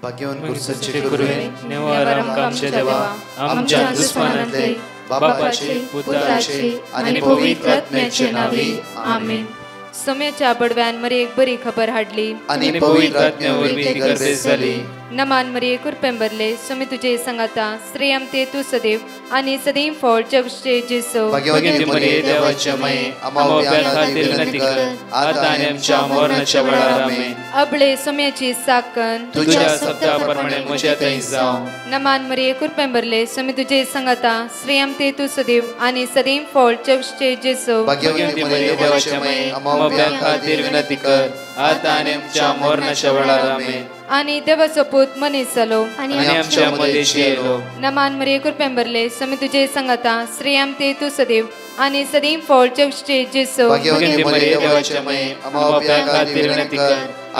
भाग्यवान कुर्साचे कुरुवे निवार आमच्या देवा आमच्या दुश्मनांतले बापाचे पुत्राचे आणि पवित्र आत्म्याचे नावे आमेन. सोम्याच्या बडव्यान मरे एक बरी खबर हाडली आणि पवित्र आत्म्यावर भीती गर्देश झाली. नमान मरे कुरपेंबरले सोमे तुझे संगाता श्रेयम ते तू सदैव आणि सदैव फळ जगचे जेसो. भाग्यवती मरिये देवाच्या माये आम्हा खातीर विनंती कर आता आणि आमच्या मरणाच्या वेळार आमेन. अबळे सोम्याची साकन तुझ्या शब्दाप्रमाणे म्हज्या थंय जावं. नमान मरे कुरपेंबरले सोमे तुझे संगाता श्रेयम ते तू सदैव आणि सदैव फळ जगचे जेसो. भाग्यवती मरिये देवाच्या माये आम्हा खातीर विनंती कर आता आणि आमच्या मरणाच्या वेळार आमेन. आणि देवाचो पूत मनीस जालो आणि आमच्या मध्येशी येलो. नमान मरिये कुरपेंबरले सोमे तुझे संगाता श्रेयम ते तू सदैव आणि सदैव फळ जगचे जेसो. भाग्यवती मरिये देवाच्या माये आम्हा खातीर विनंती कर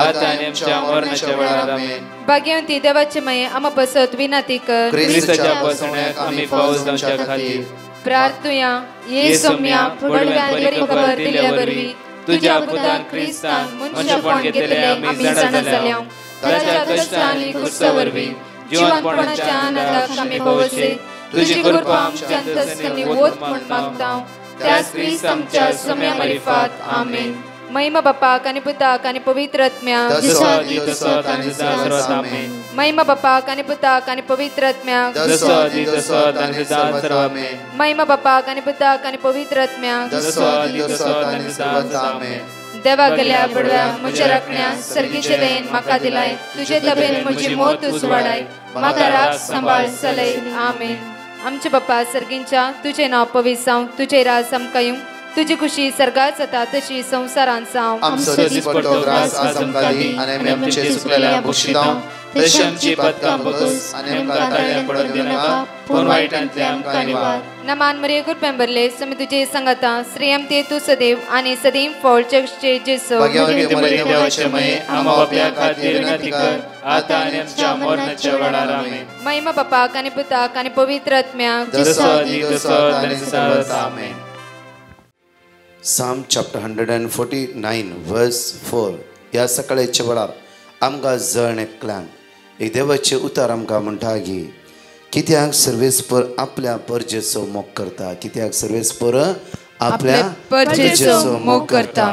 आता आणि आमच्या मरणाच्या वेळार आमेन. भाग्यवती देवाचे माये आम्हा बसत विनंती कर ख्रिस्ताच्या बसण्याक आम्ही पावस जावच्या खातीर प्रार्थुया. ये सोम्या बडव्यान बरी खबर दिल्या वरवी तुझ्या पुतान ख्रिस्तान मनशापण घेतले आम्ही जाणा जाल्या. ताच्या कष्टांनी कुर्सावरवी जीवनपणाच्या आनंदाक आम्ही पावसे. तुझी कृपा आमच्या अंतस्करणी वोत म्हण मागता त्याच ख्रिस्त आमच्या सोम्या मार्फत आमेन. महिमा बापाक आणि पुताक आणि पवित्र आत्म्याक महिमा बापाक आणि पुताक आणि पवित्र आत्म्याक महिमा बापाक आणि पुताक आणि पवित्र आत्म्याक देवा गेल्या बडव्या म्हज्या राखण्या सर्गीचे देन म्हाका दिलाय. तुझे तबेन म्हजी मोत तूं वाडाय म्हाका राख सांबाळ चलय आमेन. आमचे बापा सर्गींच्या तुझे नाव पवित्र जावं. तुझे राज आमकां येवं. तुझी खुशी सर्गात जाता तशी संसारांत जावं. आमचो दिसपट्टो ग्रास आज आमकां दी आनी आमी आमचे सुकलेल्या बक्षितां तशी आमची पदकां बगस आनी आमकां ताळ्या पडूंक दिनाका पूण वायटांतले आमकां निवार. नमान मरिये कुरपेंबरले सोमे तुझे संगाता श्रेयम ते तू सदैव आणि सदैव फळ जगचे जेसो. भाग्यवती मरिये देवाचे माये आम्हा बापया खातीर विनंती कर आता आनी आमच्या मरणाच्या वेळार आमेन. महिमा बापाक आणि पुताक आणि पवित्र आत्म्याक आमेन. Psalm chapter 149 verse 4. या सकाळच्या वेळार आमकां जण एकल्यांक एक देवाचे उतार आमकां म्हणटा की कित्याक सर्वेस्पर आपल्या परजेचो मोग करता. कित्याक सर्वेस्पर आपल्या परजेचो मोग करता.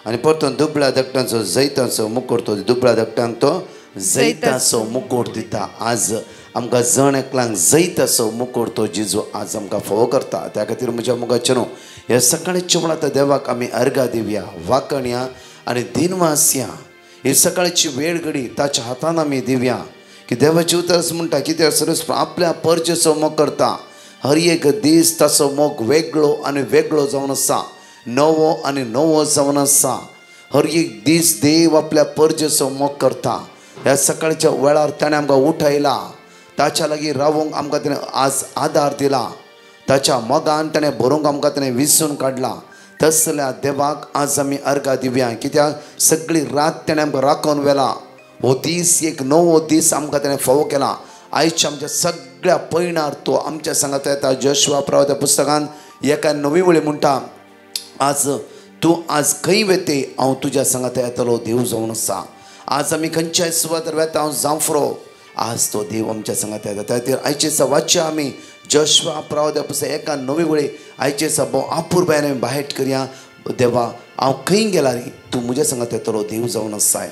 आनी परतून दुबळ्या धाकट्यांचो जैताचो मुकुट तो दुबळ्या धाकट्यांक तो जैताचो मुकुट दिता. आज आमकां जण एकल्यांक जैताचो मुकुट तो जेजू आज आमकां फोव करता. त्या खातीर म्हज्या मोगाचे न्हू ह्या सकाळच्या वेळार देवाक आमी अर्घा दिवया वाकण्या आनी दिनवास या. ही सकाळची वेळ घडी ताच्या हातान आमी दिवया की देवाची उतर म्हणटा कित्याक सरस आपल्या परजेचो मोग करता. हर एक दीस ताचो मोग वेगळो आनी वेगळो जावन आसा. नवो आनी नवो जावन आसा. हर एक दीस देव आपल्या परजेचो मोग करता. ह्या सकाळच्या वेळार ताणें आमकां उठयला. ताच्या लागीं रावूंक आमकां ताणें आज आदार दिला. ताच्या मोगान ताणें बरोवंक आमकां ताणें विसरून काडला. तसल्या देवाक आज आमी अर्घा दिवया कित्याक सगळी रात ताणें आमकां राखून व्हेला. हो दीस एक नवो दीस आमकां ताणें फोव केला. आयच्या आमच्या सगळ्या पयणार तो आमच्या सांगात येता. जोशुआ प्रवाच्या पुस्तकांत एका नवी वळी म्हणटा आज तूं आज खंय वेते हांव तुज्या सांगात येतलो देव जावन आसा. आज आमी खंयच्याय सुवातेर वेता हांव जावं आज तो देव आमच्या सांगात येता. त्या खातीर आयचे दिसा वाचया आमी जोशुआ प्रवाच्या पुस्तक एका नवी वळी आयचे दिसा भोव आपुरबायेन आमी बाहेट करया. देवा हांव खंय गेला रे तूं म्हज्या सांगात येतलो देव जावन आसाय.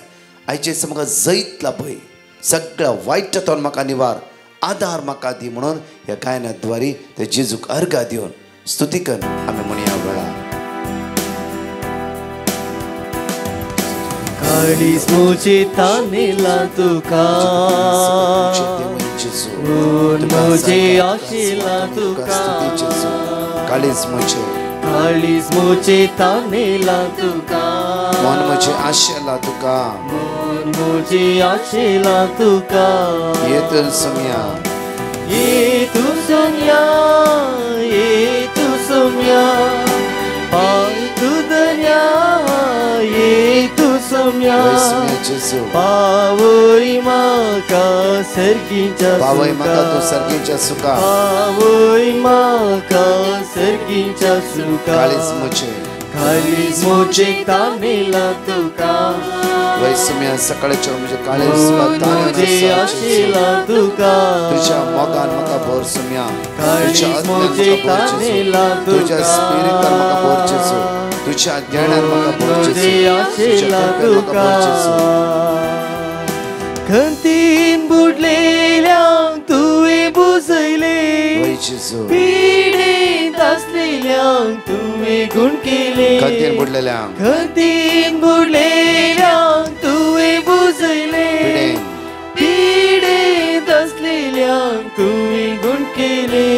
आयचे दिसा म्हाका जैत लाभय सगळ्या वायटांतल्यान म्हाका निवार आदार म्हाका दी म्हणून ह्या गायनाद्वारे ते जेजूक अर्घा दिवन स्तुती करून आमी म्हणया वेळा काळीज मुझे तानेला तुका मुझे आशिला तुका काळीज मुझे तानेला तुका मन मुझे आशेला तुका मुझे आशिला तुका ये तू सोम्या ये तू सोम्या पाय तू दर्या ये तू सोम्या पावई माका सर्गीच्या सुका पावई माका सर्गीच्या सुका काळीज मुझे तानेला तुका वैसम्या सकाळच्या म्हणजे काळे मुझे आशेला तुका तुझ्या मोगान म्हाका भर सुम्या काळीज मुझे तानेला तुझ्या तुका स्पिरितान म्हाका भरचेचो तुझ्या ध्यानान म्हाका मुझे आशेला तुका खंतीन बुडलेल्यांक तुवें बुजयले वैचेचो पिडेंत आसलेल्यांक तुवें गुण केले खंतीन बुडलेल्यांक खंतीन बुडलेल्यांक तुवें बुजयले पिडेंत आसलेल्यांक तुवें गुण केले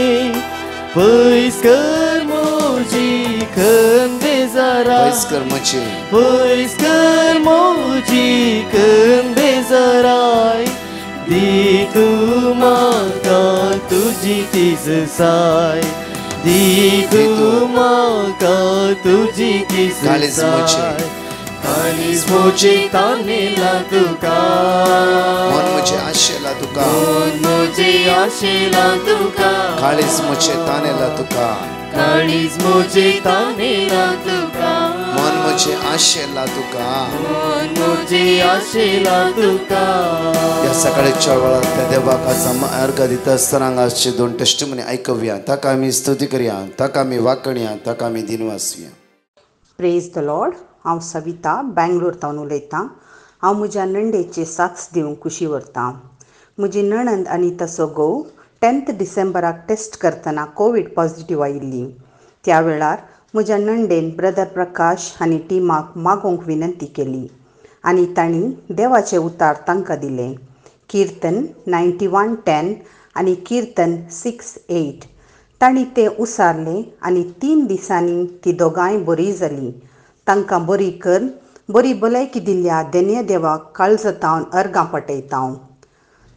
पयस कर म्हजी खंत बेजारा पयस कर म्हजी पयस कर म्हजी खंत बेजाराय दी तूं म्हाका तुजी तीस साय दी तूं म्हाका तुजी तीस काळीज म्हजें. साय काळीज म्हजें तानेला तुका मन म्हजें आशेला तुका मन म्हजें आशेला तुका काळीज म्हजें तानेला तुका काळीज म्हजें तानेला तुका मन म्हजें आशेला तुका मन म्हजें आशेला तुका या सकाळच्या वेळार त्या देवाक आज अर्घ दिता आसतना हांगाचे दोन टेस्टिमनी आयकुया ताका आमी स्तुती करया ताका आमी वाखणया ताका आमी दिनवासुया. Praise the Lord. हांव सविता बँगलोरतावन उलयतां. हांव म्हज्या नंडेचे साक्स दिवंक खुशी व्हरतां. म्हजी नणंद अनिता सोगो 10 डिसेंबराक टेस्ट करतना कोवीड पॉझिटिव्ह आयिल्ली. त्या वेळार म्हज्या नंडेन ब्रदर प्रकाश आनी टिमाक मागोवंक विनंती केली आनी तांणी देवाचें उतार तांकां दिलें. किर्तन 91:10 आनी किर्तन 6:8 तांणी तें उसारलें आनी 3 दिसांनी ती दोगांय बरी जालीं. तांकां बरी कर, बरी भलायकी दिल्ल्या देने देवाक काळजतावन अर्गां पटयतां.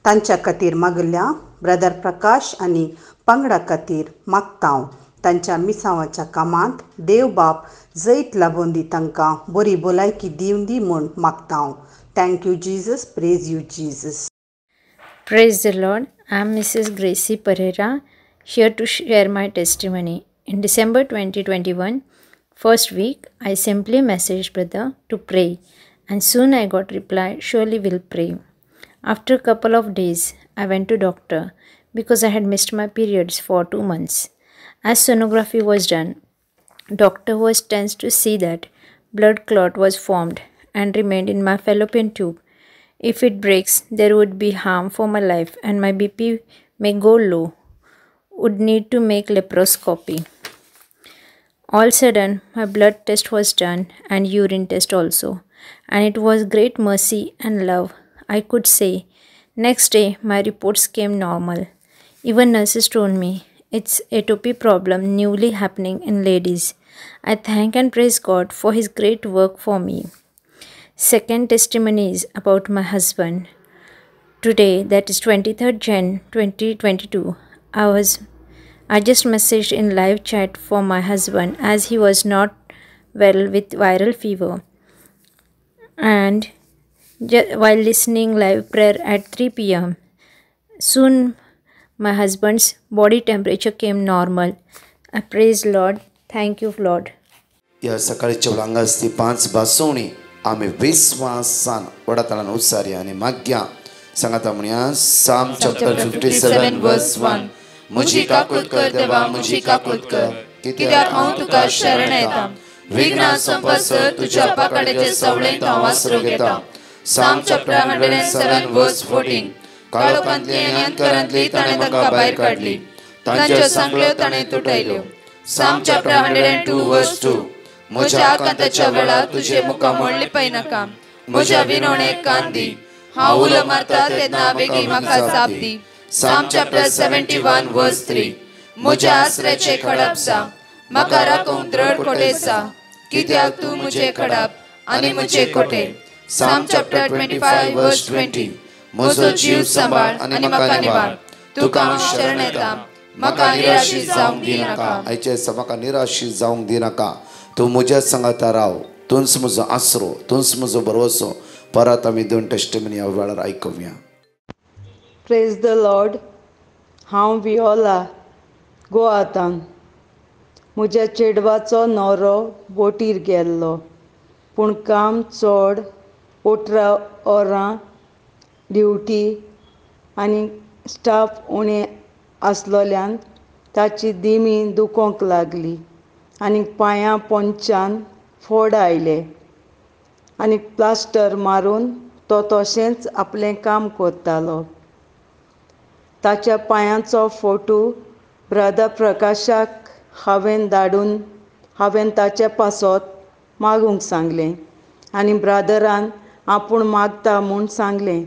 तांच्या खातीर मागल्या ब्रदर प्रकाश आनी पंगडा खातीर मागतां. तांच्या मिसांवाच्या कामांत देव बाप जैत लाभून दी तांकां बरी भलायकी दिवन दी म्हूण मागतां. Thank you Jesus. Praise you Jesus. Praise the Lord. I am Mrs. Gracie Pereira, here to share my testimony. In December 2021, first week, I simply messaged brother to pray, and soon I got reply, surely will pray. After a couple of days, I went to doctor because I had missed my periods for 2 months. As sonography was done, doctor was tense to see that blood clot was formed and remained in my fallopian tube. If it breaks, there would be harm for my life and my BP may go low. Would need to make laparoscopy. All sudden, my blood test was done and urine test also. And it was great mercy and love, I could say. Next day, my reports came normal. Even nurses told me it's atopy problem newly happening in ladies. I thank and praise God for his great work for me. Second testimony is about my husband. Today, that is 23rd Jan 2022, I just messaged in live chat for my husband as he was not well with viral fever. And while listening live prayer at 3 p.m. Soon my husband's body temperature came normal. I praise Lord. Thank you, Lord. या सकाळच्या वेळार ती 5 बासवणी आमी विश्वासान वडाताळान उसारया आनी माग्या सांगाता म्हणया साम chapter 57 वर्स 1. म्हजी काकूट कर देवा म्हजी काकूट कर कित्याक हांव तुका शरण येता. विघ्नां संपसर तुज्या पाकडेचे सवळेंत हांव आसरो घेता. साम चॅप्टर 107 वर्स 14. काळोखांतली आनी अंधकारांतली ताणें म्हाका भायर काडली. तांच्यो सांगल्यो ताणें तुटयल्यो. साम चॅप्टर 102 वर्स 2. म्हज्या आकांताच्या वेळार तुजे मुखां मोडली पळय नाका. म्हज्या विनवणेक कान दी. हांव उलो मारता तेन्ना बेगी म्हाका जाप दी. साम चॅप्टर 71 वर्स 3. म्हज्या आसऱ्याचे खडप सा. म्हाका राखूंक दृढ कोटे सा. कित्याक तूं म्हजें खडप आनी म्हजें कोटे. साम चॅप्टर 25 वर्स 20. म्हजो जीव सांबाळ आनी म्हाका निवार. तुका हांव शरण येता. म्हाका निराशी जावंक दिनाका. आयचे म्हाका निराशी जावंक दिनाका. तूं म्हज्या सांगाता राव. तूंच म्हजो आसरो. तूंच म्हजो भरवसो. परत आमी 2 टेस्टिमनी ह्या वेळार आयकुया. Praise the Lord. हांव विओला गोवातान. म्हज्या चेडवाचो न्हवरो बोटीर गेल्लो पूण काम चड 18 वरां ड्युटी आनी स्टाफ उणें आसलोल्यान ताची दिमी दुखोंक लागली आनी पांयां पोंदच्यान फोड आयले आनी प्लास्टर मारून तो तशेंच आपलें काम करतालो. ताच्या पांयांचो फोटो ब्रदर प्रकाशाक हांवें ताचे पासत मागूंक सांगलें आनी ब्रदरान आपूण मागता म्हूण सांगलें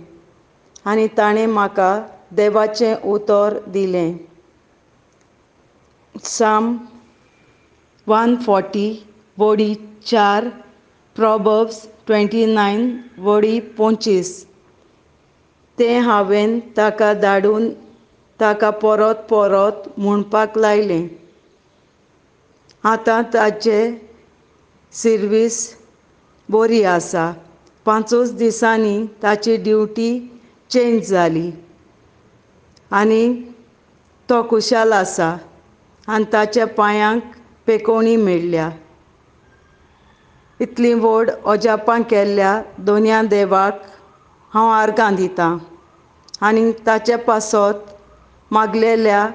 आनी ताणें म्हाका देवाचें उतर दिलें. साम 140 वडी 4, प्रॉवर्ब्स 29 वडी 25 तें हांवें ताका धाडून ताका परत परत म्हणपाक लायलें. आतां ताचें सर्वीस बरी आसा. 5 दिसांनी ताची ड्युटी चेंज जाली आनी तो खुशाल आसा आनी ताच्या पांयांक पेकोवणी मेळ्ळ्या. इतली व्हड अजापां केल्ल्या दोनया देवाक हांव आर्गां दितां आनी ताचे पासत मागलेल्या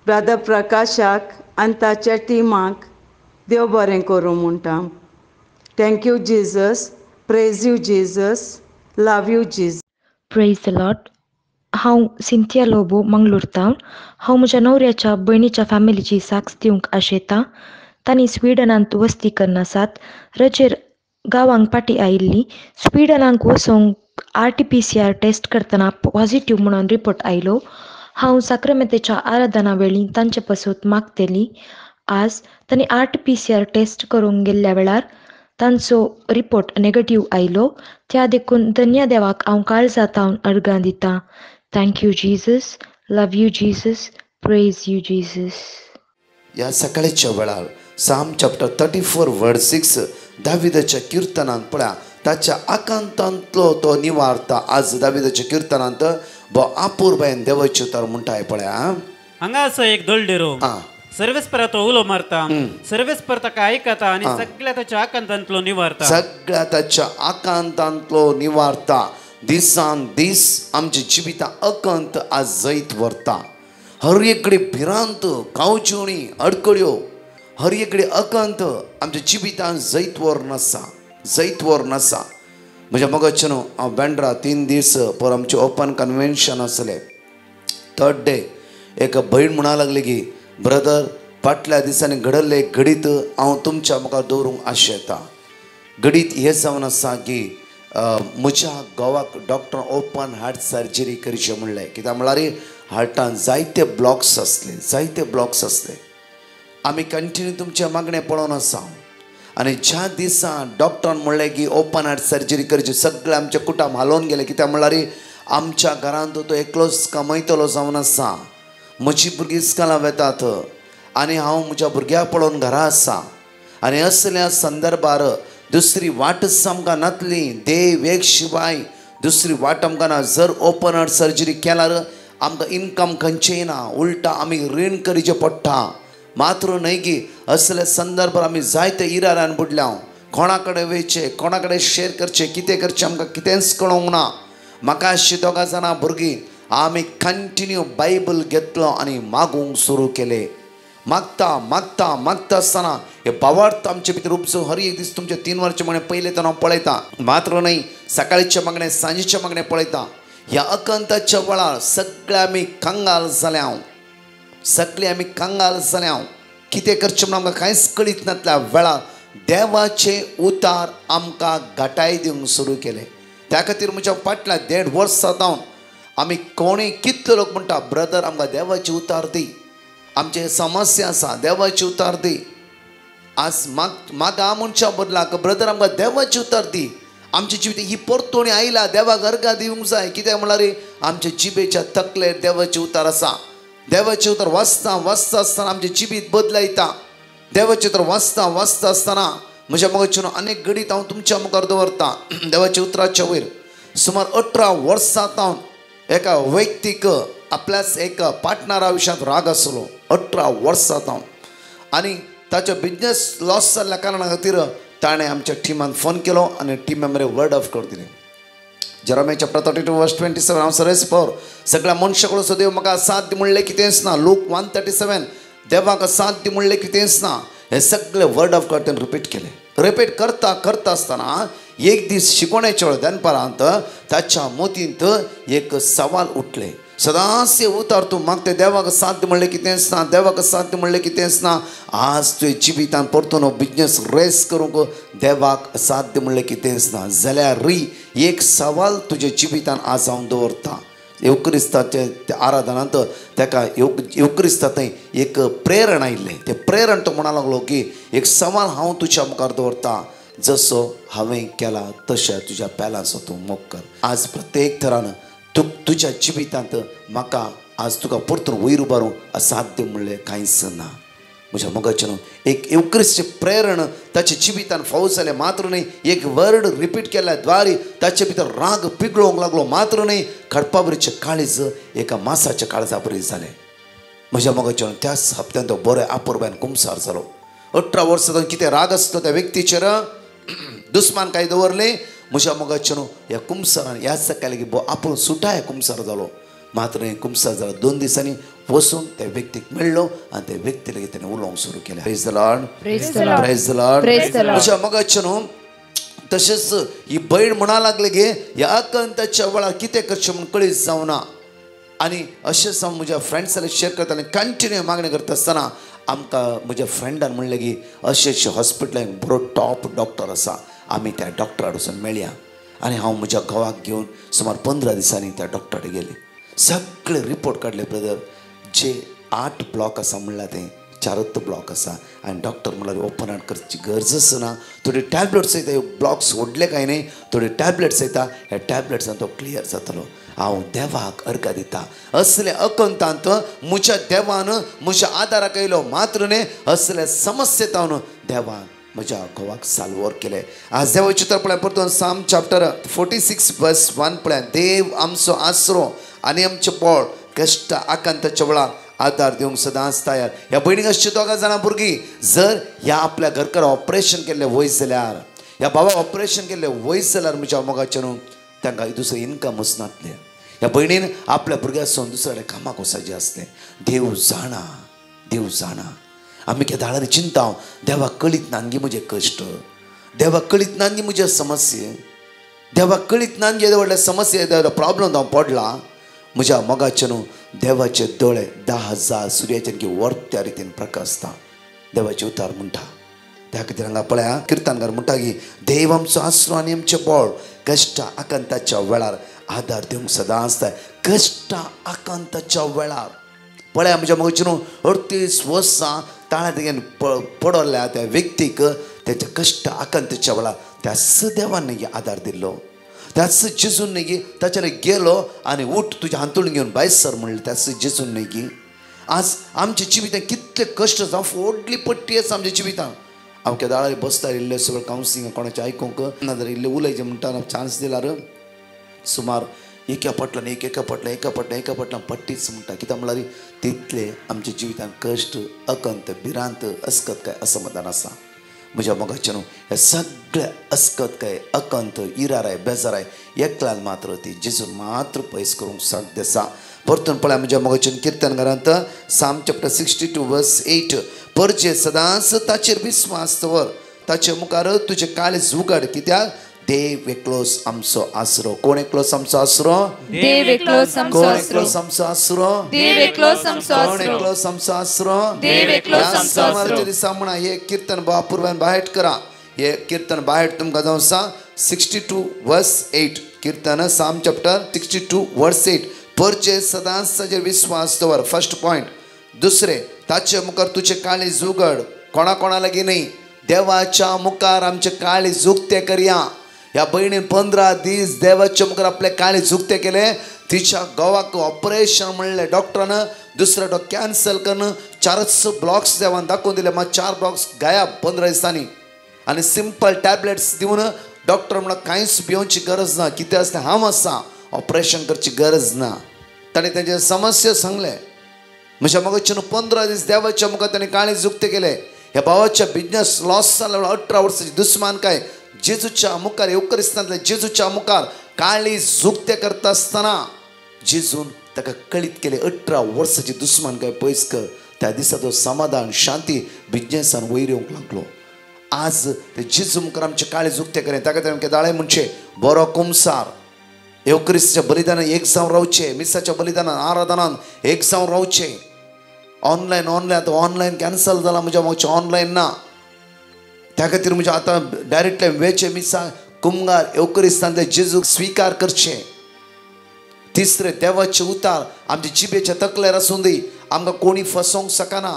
ब्रदर प्रकाशाक आनी ताच्या टिमाक देव बरें करूं म्हणटा. Thank you Jesus, praise you Jesus, love you Jesus. Praise the Lord. हांव सिंथिया लोबो मंगळूरतां. हांव म्हज्या न्हवऱ्याच्या भयणीच्या फॅमिलीची साक्ष दिवंक आशेतां. तांणी स्विडनांत वस्ती करनासात. रजेर गांवांक पाटी आयिल्ली. स्विडनाक वचोंक RT-PCR टेस्ट करतना पॉझिटिव्ह म्हणून रिपोर्ट आयलो. हांव साक्रमेतेच्या आराधना वेळी तांचे पासत मागतेली. आज तांणी RT-PCR टेस्ट करूंक गेल्ल्या वेळार तांचो रिपोर्ट नेगेटिव्ह आयलो. त्या देखून धन्य देवाक हांव काळजांतावन अर्गां दितां. Thank you Jesus, love you Jesus, praise you Jesus. या सकाळच्या वेळार साम चॅप्टर 34 वर्स 6 दाविदाच्या किर्तनांत पळया ताच्या आकांतांतलो तो निवारता. आज दाविदाच्या किर्तनांत बो आपुरबायन देवाचे उतर म्हणटाय पळया. हांगा आसा एक दोलडेरो. सर्वेस्पर तो उलो मारता, सर्वेस्पर ताका आयकता आनी सगळ्या ताच्या आकांतांतलो निवारता. सगळ्या ताच्या आकांतांतलो निवारता. दिसान दीस आमच्या जिविता अकंत आज जैत व्हरता. हर एककडे भिरांत गांवचिवणी अडकड्यो हर एककडे अकंत आमच्या जिवितांत जैत व्हरून आसा. म्हज्या मगचे न्हू हांव बँड्रा 3 दीस पर आमचें ओपन कन्वेन्शन आसलें. 3rd डे एक भयण म्हणा लागली की ब्रदर फाटल्या दिसांनी घडल्ले घडीत हांव तुमच्या मुखार दवरूंक आशेता. घडीत हें जावन आसा की म्हज्या घोवाक डॉक्टर ओपन हार्ट सर्जरी करचें म्हणलें. कित्याक म्हळ्यार हार्टान जायते ब्लॉक्स आसले. आमी कंटिन्यू तुमचे मागणें पळोवन आसा आनी ज्या दिसा डॉक्टरान म्हणलें की ओपन हार्ट सर्जरी करची सगळे आमचे कुटुंब हालोवन गेले. कित्याक म्हळ्यार आमच्या घरांत तो एकलोच कमयतलो जावन आसा. म्हजीं भुरगीं इस्कॉलां वेतात आनी हांव म्हज्या भुरग्याक पळोवन घरा आसा आनी असल्या संदर्भार दुसरी वाटच आमकां नातली. देव एक शिवाय दुसरी वाट आमकां ना. जर ओपन हार्ट सर्जरी केल्यार आमकां इनकम खंयचेंय ना. उलटा आमी रीण करचें पडटा. मात्र न्हय की असले संदर्भार आमी जायते इरारान बुडल्या. कोणा कडेन वयचें, कोणा कडेन शेअर करचें, कितें करचें आमकां कितेंच कळोंक ना. म्हाका अशीं 2 जाणां भुरगीं आमी कंटिन्यू बायबल घेतलो आनी मागूंक सुरू केलें. मागता आसतना हे भावार्थ आमचे भितर उपसून हर एक दीस तुमचे 3 वर्सां म्हणे पयले तर हांव पळयतां. मात्र न्हय सकाळीचे मागणें सांजेचे मागणें पळयतां. ह्या अकंताच्या वेळार सगळे आमी कांगाल जाल्या. कितें करचें म्हणून आमकां कांयच कळीत नासल्या वेळार देवाचे उतार आमकां घटाय दिवंक सुरू केले. त्या खातीर म्हज्या फाटल्या 1.5 वर्सां जावन आमी कोणीय कितले लोक म्हणटा ब्रदर आमकां देवाचे उतार दी, आमचे समस्या आसा देवाचे उतार दी. आज मागा मनशा बदलाक ब्रदर आमकां देवाचे उतार दी. आमच्या जिवीत ही परतोणी आयला देवाक अर्गां दिवंक जाय. कित्याक म्हळ्यार आमच्या जिबेच्या तकलेर देवाचे उतार आसा. देवाचे उतार वाचता आसतना आमचें जिवीत बदलायता. देवाचे उतार वाचता आसतना म्हज्या मगचे अनेक घडीत हांव तुमच्या मुखार दवरतां. देवाच्या उतराच्या वयर सुमार 18 वर्सां जावन एका व्यक्तीक आपल्याच एक पार्टनरा विशयांत राग आसलो. 18 वर्सां जावन आनी ताचो बिजनेस लॉस जाल्ल्या कारणां खातीर ताणें आमच्या टिमान फोन केलो आनी टीम मेंबरे वर्ड ऑफ कॉड दिलें. Jeremiah chapter 32 verse 27 हांव सरस पळोर सगळ्या मनशाकडे सो देव म्हाका साथ दी म्हणलें कितेंच ना. लूक 137 देवाक साथ दी म्हणलें कितेंच ना. हे सगळे वर्ड ऑफ गॉड रिपीट केले. रिपीट करता करता असताना एक दीस शिकवण्याच्या वेळ दनपारांत ताच्या मोतींत एक सवाल उठले. सदांचे उतार तूं मागता देवाक साथ दी म्हणलें कितेंच ना. देवाक साथ दी म्हणलें कितेंच ना. आज तुवें जिवितान परतून बिजनेस रेस करूंक देवाक साथ दी म्हणलें कितेंच ना जाल्यार एक सवाल तुज्या जिवितान आज हांव दवरतां. येवक्रिस्ताचे आराधनांत ताका येवक्रिस्ता थंय एक प्रेरण आयिल्लें. तें प्रेरण तो म्हणा लागलो की एक सवाल हांव तुज्या मुखार दवरतां. जसो हांवें केला तशें तुज्या पेलांचो तूं मोग कर. आज प्रत्येक तरान तुज्या जिवितांत म्हाका आज तुका परतून वयर उबारूंक साथ दी म्हणलें कांयच ना. म्हज्या मोगाचें न्हू एक येवक्रिस्ताचें प्रेरण ताच्या जिवितान फावो जालें मात्र न्ही. एक वर्ड रिपीट केल्या द्वारे ताचे भितर राग पिगळोवंक लागलो मात्र न्ही. खडपाबरीचें काळीज एका मासाच्या काळजा बरी जालें. म्हज्या मोगाचें न्हू त्याच हप्त्यान तो बरो आपुरब्यान कुमसार जालो. 18 वर्सां कितें राग आसलो त्या व्यक्तीचेर दुस्मान काय दवरलें. म्हज्या मोगाचें न्हू ह्या कुमसारान ह्या सकाळी आपूण सुटा ह्या कुमसार जालो मात्र हें कुमसार जालो. 2 दिसांनी वचून त्या व्यक्तीक मेळ्ळो आनी त्या व्यक्ती लेगीत ताणें उलोवंक सुरू केलें. Praise the Lord, praise the Lord. म्हज्या मोगाचें न्हू तशेंच ही भयण म्हणा लागले गे ह्या अकंताच्या वेळार कितें करचें म्हूण कळीत जावना. आनी अशेंच हांव म्हज्या फ्रेंड्सांनी शेअर करतालें. कंटिन्यू मागणी करता आसतना आमकां म्हज्या फ्रेंडान म्हणलें की अशें हॉस्पिटलान बरो टॉप डॉक्टर आसा. आमी त्या डॉक्टराक वचून मेळया. आनी हांव म्हज्या घोवाक घेवन सुमार 15 दिसांनी त्या डॉक्टराक गेले. सगळे रिपोर्ट काडले ब्रदर. जे 8 ब्लॉक आसा म्हणल्यार तें 4च ब्लॉक आसा. आनी डॉक्टर म्हणल्यार ओपन हार्ट करची गरजच ना. थोडी टॅबलेट्स येता ब्लॉक्स सोडले काय न्ही. थोडी टॅबलेट्स येता ह्या टॅबलेट्सान तो क्लियर जातलो. हांव देवाक अर्घ दिता. असले अकंतांत म्हज्या देवान म्हज्या आदाराक येयलो मात्र न्ही असले समस्येत हांव देवान म्हज्या घोवाक साल्वर केले. आज देवाचें उतर पळय परतून साम चॅप्टर 46 वर्स 1 पळय. देव आमचो आसरो आनी आमचें बळ कश्ट आकांताच्या वेळार आदार दिवंक सदांच तयार. ह्या भयणीक अशी 2 जाणां भुरगीं जर ह्या आपल्या घरकाराक ऑपरेशन केल्लें वयस जाल्यार ह्या बाबाक ऑपरेशन केल्लें वयस जाल्यार म्हज्या मोगाचें न्हू तांकां दुसरें इनकमूच नासलें. ह्या भयणीन आपल्या भुरग्यासून दुसरे कडेन कामाक वचपाचें आसलें. देव जाणा, देव जाणा. आमी केदाळांनी चिंता देवाक कळीत नांगी म्हजे कश्ट. देवाक कळीत नांगी म्हजे समस्ये. देवाक कळीत नांगी येदे व्हडले समस्ये प्रॉब्लम हांव पडला. म्हज्या मोगाचें न्हू देवाचे दोळे 10,000 सुर्याचें की वर्त त्या रितीन प्रकाशता. देवाचे उतार म्हणटा. त्या खातीर हांगा पळया किर्तनकार म्हणटा की देव आमचो आसरो आनी आमचें बळ कश्ट आकांताच्या वेळार आदार दिवंक सदांच जाय. कश्ट आकांताच्या वेळार पळया म्हज्या मोगाचें न्हू 38 वर्सां ताळ्या तेगेन पडल्या त्या व्यक्तीक तेच्या कश्ट आकांताच्या वेळार त्याच देवान न्ही आदार दिल्लो. त्याच जेजून न्ही ताच्यार गेलो आनी उठ तुज्या हांतून घेवन भायर सर म्हणलें. त्याच जेजून न्ही आज आमच्या जिवितांत कितले कश्ट जावं व्हडली पट्टी आसा आमच्या जिवितांत. हांव केदाळार बसता इल्लें सगळें कावन्सिलींग कोणाचें आयकूंक नाजाल्यार इल्लें उलयचें म्हणटा चान्स दिल्यार सुमार एका पटलां पट्टीच म्हणटा. कित्याक म्हळ्यार तितले आमच्या जिवितांत कश्ट अकंत भिरांत अस्कत काय असमाधान आसा. म्हज्या मोगाचें न्हू हे सगळे अस्कत काय अकंत इराराय बेजाराय एकल्यान मात्र ती जेजून मात्र पयस करूंक साध्य आसा. परतून पळय म्हज्या मोगाचें किर्तनकारांत साम चॅप्टर 62 वर्स 8 परजे सदांच ताचेर विस्वास दवर. ताचे मुखार तुजें काळीज उगड. कित्याक देव एकलोच आमचो आसरो. कोण एकलोच आमचो आसरो? देव एकलोच आमचो आसरो. एकलोच आमचो आसरो. देव एकलोच आमचो आसरो. कोण एकलोच आमचो आसरो? देव एकलोच आमचो आसरो. दिसा म्हणा हे कीर्तन बापूरव्यान बाहेट करा. हे कीर्तन बाहेट तुमकां जावं सा 62 वर्स 8 कीर्तन साम चॅप्टर 62 वर्स 8 परचे सदांच ताचेर विस्वास दवर. First point. दुसरे ताचे मुखार तुजें काळीज उगड. कोणा कोणा लागीं न्ही देवाच्या मुखार आमचे काळीज उक्ते करया. ह्या भयणीन 15 दीस देवाच्या मुखार आपले काळीज उक्ते केले. तिच्या घोवाक ऑपरेशन म्हणलें डॉक्टरान दुसरो डॉ कॅन्सल करून 4च ब्लॉक्स देवान दाखोवन दिले. मात 4 ब्लॉक्स गायब 15 दिसांनी. आनी सिंपल टॅबलेट्स दिवन डॉक्टर म्हणून कांयच भिवची गरज ना. कितें आसलें हांव आसा ऑपरेशन करची गरज ना. ताणें तेंचे समस्या सांगले. म्हज्या मोगाचें 15 दीस देवाच्या मुखार ताणें काळीज उक्ते केले. ह्या भावाच्या बिजनेस लॉस जालो. 18 वर्साची दुस्मान काय जेजूच्या मुखार येवक्रिस्तांतल्या जेजूच्या मुखार काळी जुक्ते करता असताना जेजून ताका कळीत केले 18 वर्साची दुस्मान काय पयस कर. त्या दिसा तो समाधान शांती बिजनेसान वयर येवंक लागलो. आज ते जेजू मुखार आमचे काळे जुक्ते करें ताका ते दाळे म्हणचे बरो कुमसार एवक्रिस्ताच्या बलिदानान एक जावन रावचे, मिसाच्या बलिदानान आराधनान एक जावन रावचे. ऑनलायन आतां ऑनलायन कॅन्सल जाला म्हज्या मागचे ऑनलायन ना. त्या खातीर म्हणजे आतां डायरेक्टली वेचे मिसा कुमगार एवक्रिस्तान ते जेजू स्विकार करचे. तिसरे देवाचे उतार आमच्या जिबेच्या तकलेर आसूं दी. आमकां कोणी फसोवंक शकना.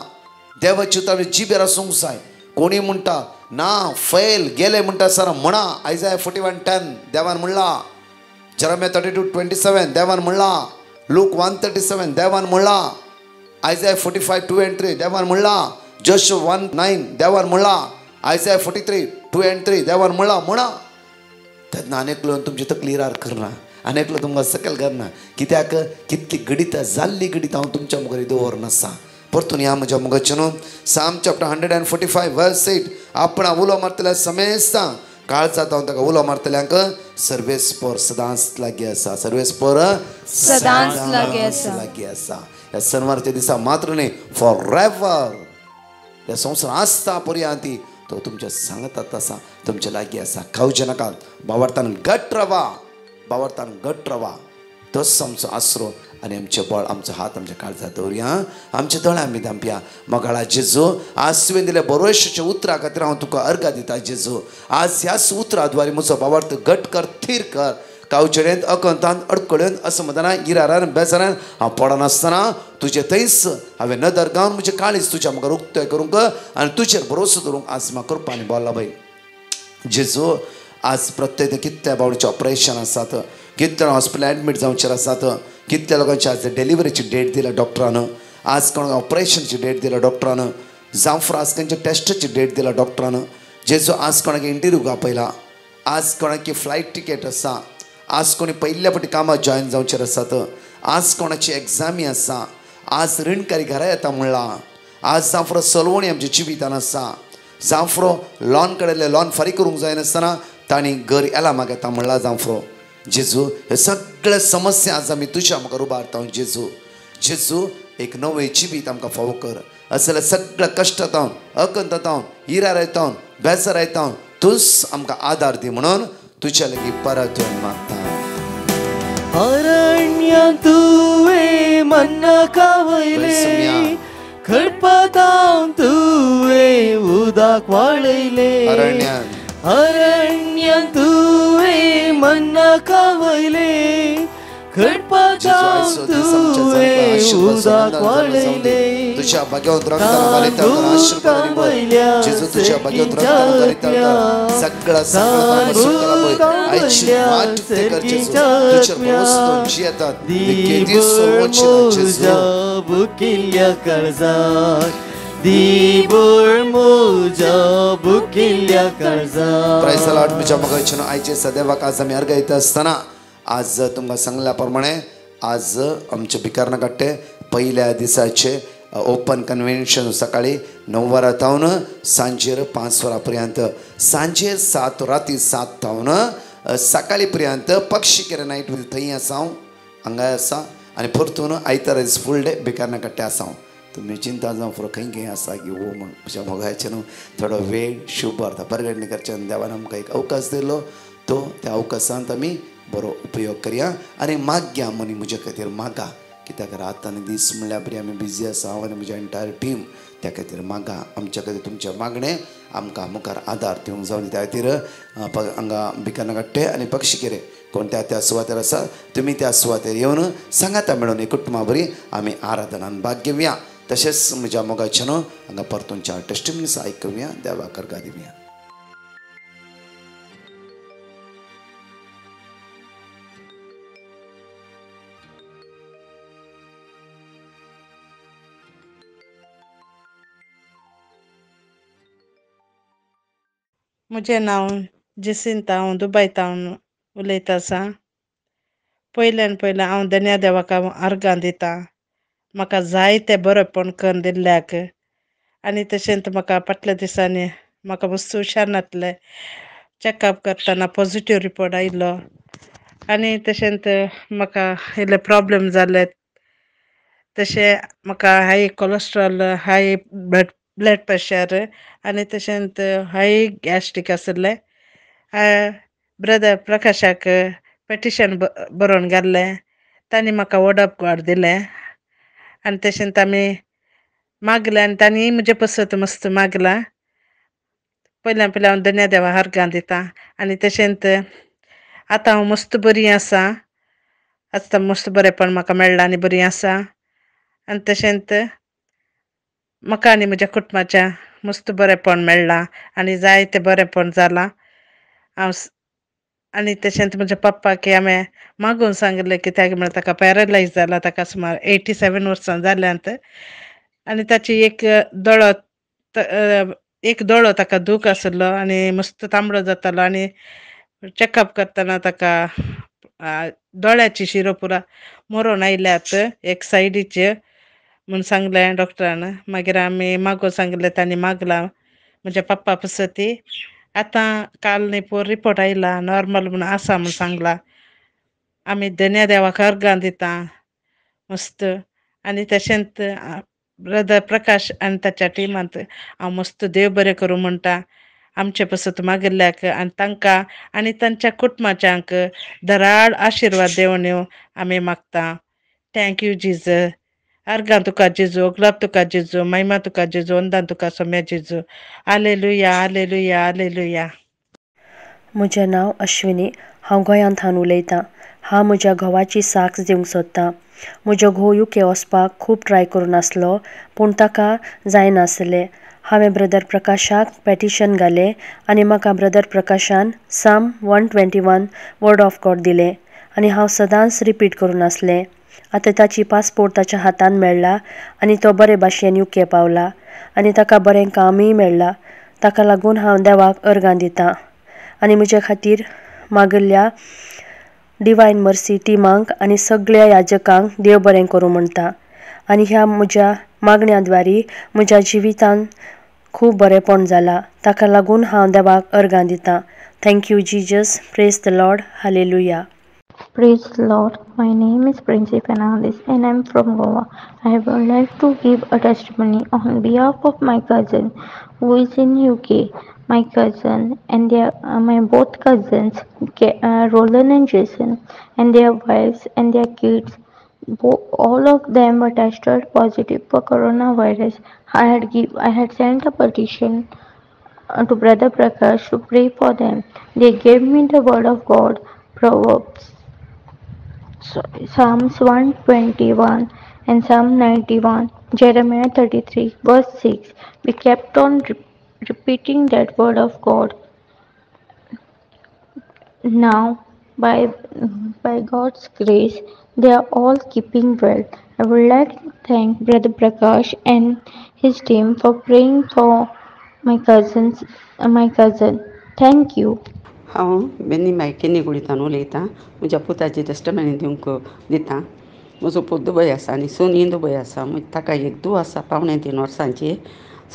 देवाचे उतार जिबेर आसूंक जाय. कोणी म्हणटा ना फेल गेले म्हणटा सर म्हणा. आयजाया 41:10 देवान म्हणला. जरम्या 32:27 देवान म्हणला. लूक 1:37 देवान म्हणला. आयजाया 45:2-3 देवान म्हणला. जोशुआ 1:9 देवान म्हणला. आयजाया 43:2-3 देवान म्हणला. म्हणा तेन्ना अनेकलो तुमचे तकलीरार करना. अनेकलो तुमकां सकयल करना. कित्याक कितली गणितां जाल्ली गणितां हांव तुमच्या मुखार दवरनासा. परतून ह्या म्हज्या मुखार न्हू साम चॅप्टर 145 वर्स 8 आपणा उलो मारतल्या समेस्तां काळजात हांव ताका उलो मारतल्यांक सर्वेस्पर सदांच लागीं आसा. सर्वेस्पर सदांच लागीं आसा. ह्या शनिवारच्या दिसा मात्र न्ही फॉर एवर ह्या संवसार आसता पर्यंत तो तुमच्या सांगतात आसा, तुमच्या लागीं आसा. खावचे नाकात. बावरतान घट रावा. बावरतान घट रावा. तोच आमचो आसरो आनी आमचे बळ आमचो हात आमच्या काळजात दवरया. आमचे दोळे आमी धांपया. मोगाळा जेजू आज तुवें दिल्या बरोयशाच्या उतरा खातीर हांव तुका अर्घ दिता. जेजू आज ह्याच उतरा द्वारे म्हजो बावर्त घट कर, थीर कर. कावचेडेंत अकंतान अडकळ्योन असमदाना इरारान बेजारान हांव पडनासतना तुजे थंयच हांवें नदर गावन म्हजे काळीज तुज्या म्हाका उक्ताय करूंक आनी तुजेर भरोसो दवरूंक आज म्हाका कृपानी बोल्ला बाई. जेजू आज प्रत्येक कितल्या बावडीचें ऑपरेशन आसात, कितल्या हॉस्पिटल एडमीट जावचेर आसात, कितल्या लोकांची आज डिलिव्हरीची डेट दिल्या डॉक्टरान, आज कोणाक ऑपरेशनची डेट दिल्या डॉक्टरान, जावं फॉर आज खंयच्या टेस्टाची डेट दिल्या डॉक्टरान. जेजू आज कोणाक इंटरव्यूक आपयला. आज कोणाकी फ्लायट टिकेट आसा. आज कोणी पहिल्या फावटी कामाक जॉयन जावचेर आसात. आज कोणाची एग्जामी आसा. आज ऋणकारी घरा येता म्हणला. आज जावं फॉर सलवणी आमच्या जिवितान आसा. जावं फॉर लॉन कडेले लॉन फारीक करूंक जायनासतना तांणी घर येला म्हाका येता म्हणला. जावं फॉर जेजू हे सगळे समस्या आज आमी तुज्या म्हाका उबारता. जेजू जेजू एक नवें जिवीत आमकां फावो कर. असले सगळ्या कश्टांतावन अकंतांतावन इरार येतावन बेजार येतावन तूंच आमकां आदार दी म्हणून तुज्या लागीं परत येवन मागता. अरण्यात तुवें मन्ना खावयले, खडपातां तुवें उदक वाळयले. अरण्यात तुवें मन्ना खावयले, खडपातां तुवें उदक वाळयले. तुझ्या भाग्यावर रक्तान घालिता आशीर्वाद वयल्या जेजू तुझ्या भाग्यावर रक्तान घालिता सगळा सगळा सुखला बोय आयची वाट ते कर जेजू तुझ्या भरोसा जियतात केदी सर्वोच्च जेजू बुकिल्ल्या काळजात दिबोळ मोजा बुकिल्ल्या काळजात. Praise the Lord. म्हज्या मोगाचें आयचे सदैवाक आज आमी अर्घ दिता आसतना आज तुमकां सांगल्या प्रमाणे आज आमचे भिकारना काट्टे पहिल्या दिसाचे ओपन कन्वेन्शन सकाळी 9 वरांतावन सांजेर 5 वरां पर्यंत, सांजे 7 राती 7 तावन सकाळी पर्यंत पक्षी नायट थंय आसा हांव हांगा आसा आनी परतून आयतार दीस फूल डे भिकारना काट्टे आसा हांव. तुमी चिंता जावं फुडें खंय खंय आसा की हो म्हण म्हज्या मोगाचें न्हू थोडो वेळ शुभ अर्थ परगडणी करच्यान देवान आमकां एक अवकाश दिलो. तो त्या अवकाशांत आमी बरो उपयोग करया आनी मागया मनी म्हजे खातीर मागा. कित्याक रात आनी दीस म्हणल्यार बरी आमी बिजी आसा हांव आनी म्हजी एंटायर टीम. त्या खातीर मागा. आमच्या खातीर तुमचें मागणें आमकां मुखार आदार दिवंक जावन त्या खातीर हांगा भिकारना काट्टे आनी पक्षी कोणत्या त्या सुवातेर आसा तुमी त्या सुवातेर येवन सांगाता मेळून एक कुटुंबा बरी आमी आराधनान भाग घेवया. तशेंच म्हज्या मोगाचें न्हू हांगा परतून 4 टेस्टिमनीज आयकुया. देवाक अर्घ दिवया. म्हजें नांव जसिंता. हांव दुबयतावन उलयता आसा. पयल्यान पयलें हांव धन्या देवाक अर्गां दितां. म्हाका जायते बरेपण करून दिल्ल्याक आनी तशेंच म्हाका फाटल्या दिसांनी म्हाका मस्त हुशार नासलें. चॅकअप करतना पॉजिटीव रिपोर्ट आयिल्लो आनी तशेंच म्हाका इल्ले प्रॉब्लेम जाले तशें म्हाका हाय कोलेस्ट्रॉल हाय ब्लड प्रेशर आनी तशेंच हाय गॅस्ट्रीक आशिल्लें ब्रदर प्रकाशाक पेटिशन बरोवन घाल्लें तांणी म्हाका वर्ड ऑफ गॉड दिलें आनी तशेंच आमी मागलें आनी तांणी म्हजे पसत मस्त मागलां पयल्यान हांव धन्य देवा अर्गां दितां आनी तशेंच आतां हांव मस्त बरी आसां आतां मस्त बरेंपण म्हाका मेळ्ळां आनी बरी आसां आनी तशेंच म्हाका आनी म्हज्या कुटुंबाच्या मस्त बरेंपण मेळ्ळां आनी जायतें बरेंपण जालां हांव आनी तशेंच म्हज्या पप्पाक हांवें मागून सांगलें कित्याक म्हळ्यार ताका पॅरलायज जाला ताका सुमार 87 वर्सां जाल्यांत आनी ताची एक दोळो ताका दूख आशिल्लो आनी मस्त तांबडो जातालो आनी चॅकअप करतना ताका दोळ्याची शिरो पुरा मरोवन आयल्यात एक सायडीचे म्हूण सांगलें डॉक्टरान मागीर आमी मागोवंक सांगलें तांणी मागलां म्हज्या पप्पा पसती आतां काल न्ही पयर रिपोर्ट आयला नॉर्मल म्हूण आसा म्हूण सांगलां आमी धन्य देवाक अर्गां दितां मस्त आनी तशेंच ब्रदर प्रकाश आनी ताच्या टिमांत हांव मस्त देव बरें करूं म्हणटा आमचे पसत मागिल्ल्याक आनी तांकां आनी तांच्या कुटुंबाच्यांक धराड आशिर्वाद देंवोन्यो आमी मागता थँक्यू जिजस अर्गां तुका जेजू ग्लब तुका जेजू महिमा तुका जेजू वंदन तुका सोम्या जेजू हालेलुया हालेलुया हालेलुया. म्हजें नांव अश्विनी हांव गोंयांतल्यान उलयतां हांव म्हज्या घोवाची साक्ष दिवंक सोदतां म्हजो घोव UK वचपाक खूब ट्राय करून आसलो पूण ताका जायनासलें हांवें ब्रदर प्रकाशाक पेटिशन घालें आनी म्हाका ब्रदर प्रकाशान साम 121 वर्ड ऑफ गॉड दिलें आनी हांव सदांच रिपीट करून आसलें आतां ताची पासपोर्ट ताच्या हातान मेळ्ळा आनी तो बरे भाशेन UK पावला आनी ताका बरें कामूय मेळ्ळां ताका लागून हांव देवाक अर्गां दितां आनी म्हजे खातीर मागिल्ल्या डिवायन मर्सी टिमांक आनी सगळ्या याजकांक देव बरें करूं म्हणटा आनी ह्या म्हज्या मागण्याद्वारी म्हज्या जिवितान खूब बरेंपण जालां ताका लागून हांव देवाक अर्गां दितां thank you Jesus praise the Lord hallelujah. Praise the Lord. My name is Princey Fernandez and I'm from Goa. I would like to give a testimony on behalf of my cousin who is in UK. My cousin and my both cousins, Roland and Jason, and their wives and their kids, all of them were tested positive for coronavirus. I had sent a petition to Brother Prakash to pray for them. They gave me the word of God, Psalms 121 and Psalm 91, Jeremiah 33 verse 6. We kept on repeating that word of God. Now, by God's grace, they are all keeping well. I would like to thank Brother Prakash and his team for praying for my cousin. Thank you. हांव बेनी मायके निगुळीतान उलयतां म्हज्या पुताची testimony दिवंक दितां म्हजो पूत दुबय आसा आनी सोनी दुबय आसा ताका एक धूव आसा 2.5 वर्सांची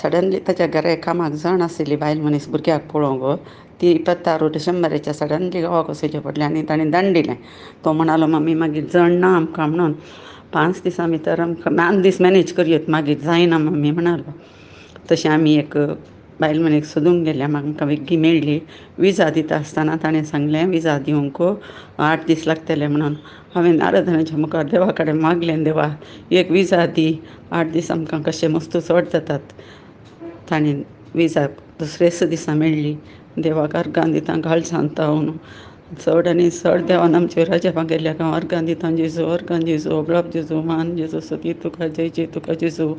सडनली ताच्या घरा कामाक जण आशिल्ली बायल मनीस भुरग्याक पळोवंक ती 26 डिसेंबराच्या सडनली गांवाक वचचें पडलें आनी ताणें दंड दिलें तो म्हणालो मम्मी मागीर जण ना आमकां म्हणून 5 दिसां भितर आमकां 5 दीस मॅनेज करयत मागीर जायना मम्मी म्हणालो तशें आमी एक बायल मनीस सोदूंक गेल्या आमकां बेगी मेळ्ळी विजा दिता आसतना ताणें सांगलें विजा दिवंक 8 दीस लागतले म्हणून हांवें आराधनाच्या मुखार देवा कडेन मागलें देवा एक विजा दी 8 दीस आमकां कशें मस्त चड जातात ताणें विजा दुसरेच दिसा मेळ्ळी देवाक अर्गां दिता घाल सांगता हांव चड आनी चड देवान आमचे राजा गेल्या हांव अर्गां दिता जेजू अर्गां जेजू ग्लब जेजू मान जेजू सती तुका जय जय तुका जेजू.